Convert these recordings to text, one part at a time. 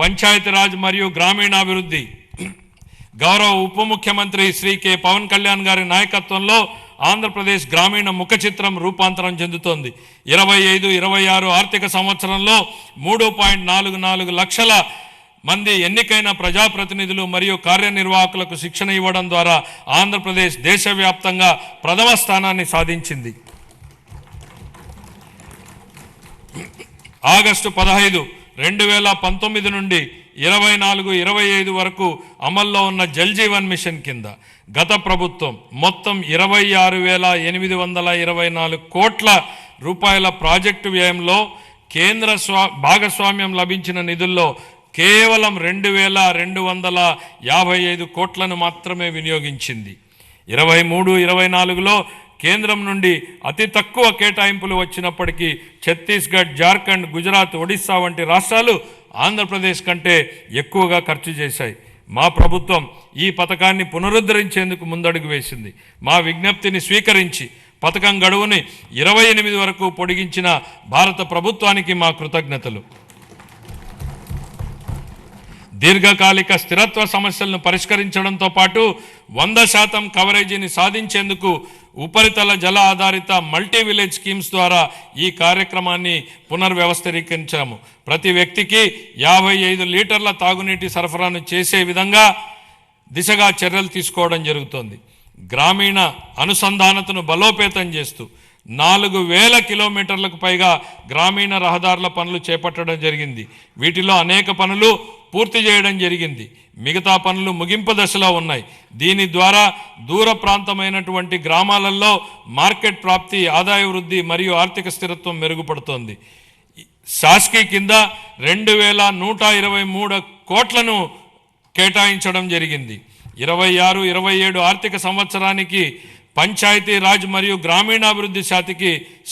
పంచాయతీరాజ్ మరియు గ్రామీణాభివృద్ధి గౌరవ ఉప ముఖ్యమంత్రి శ్రీ కె పవన్ కళ్యాణ్ గారి నాయకత్వంలో ఆంధ్రప్రదేశ్ గ్రామీణ ముఖ చిత్రం రూపాంతరం చెందుతోంది. 25-26 ఆర్థిక సంవత్సరంలో 3.44 లక్షల మంది ఎన్నికైన ప్రజాప్రతినిధులు మరియు కార్యనిర్వాహకులకు శిక్షణ ఇవ్వడం ద్వారా ఆంధ్రప్రదేశ్ దేశవ్యాప్తంగా ప్రథమ స్థానాన్ని సాధించింది. ఆగస్టు 15, 2019 నుండి 24-25 వరకు అమల్లో ఉన్న జల్ జీవన్ మిషన్ కింద గత ప్రభుత్వం మొత్తం 26,824 కోట్ల రూపాయల ప్రాజెక్టు వ్యయంలో కేంద్ర భాగస్వామ్యం లభించిన నిధుల్లో కేవలం 2,255 కోట్లను మాత్రమే వినియోగించింది. 23-24లో కేంద్రం నుండి అతి తక్కువ కేటాయింపులు వచ్చినప్పటికీ ఛత్తీస్గఢ్, జార్ఖండ్, గుజరాత్, ఒడిస్సా వంటి రాష్ట్రాలు ఆంధ్రప్రదేశ్ కంటే ఎక్కువగా ఖర్చు చేశాయి. మా ప్రభుత్వం ఈ పథకాన్ని పునరుద్ధరించేందుకు ముందడుగు వేసింది. మా విజ్ఞప్తిని స్వీకరించి పథకం గడువుని 28 వరకు పొడిగించిన భారత ప్రభుత్వానికి మా కృతజ్ఞతలు. దీర్ఘకాలిక స్థిరత్వ సమస్యలను పరిష్కరించడంతో పాటు 100% కవరేజీని సాధించేందుకు ఉపరితల జల ఆధారిత మల్టీ విలేజ్ స్కీమ్స్ ద్వారా ఈ కార్యక్రమాన్ని పునర్వ్యవస్థీకరించాము. ప్రతి వ్యక్తికి 55 లీటర్ల తాగునీటి సరఫరాను చేసే విధంగా దిశగా చర్యలు తీసుకోవడం జరుగుతోంది. గ్రామీణ అనుసంధానతను బలోపేతం చేస్తూ 4,000 కిలోమీటర్లకు పైగా గ్రామీణ రహదారుల పనులు చేపట్టడం జరిగింది. వీటిలో అనేక పనులు పూర్తి చేయడం జరిగింది. మిగతా పనులు ముగింపు దశలో ఉన్నాయి. దీని ద్వారా దూర ప్రాంతమైనటువంటి గ్రామాలలో మార్కెట్ ప్రాప్తి, ఆదాయ వృద్ధి మరియు ఆర్థిక స్థిరత్వం మెరుగుపడుతోంది. శాస్కీ కింద 2,123 కోట్లను కేటాయించడం జరిగింది. 26-27 ఆర్థిక సంవత్సరానికి పంచాయతీ రాజ్ మరియు గ్రామీణాభివృద్ధి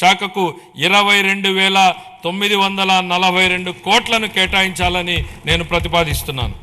శాఖకు 22,942 కోట్లను కేటాయించాలని నేను ప్రతిపాదిస్తున్నాను.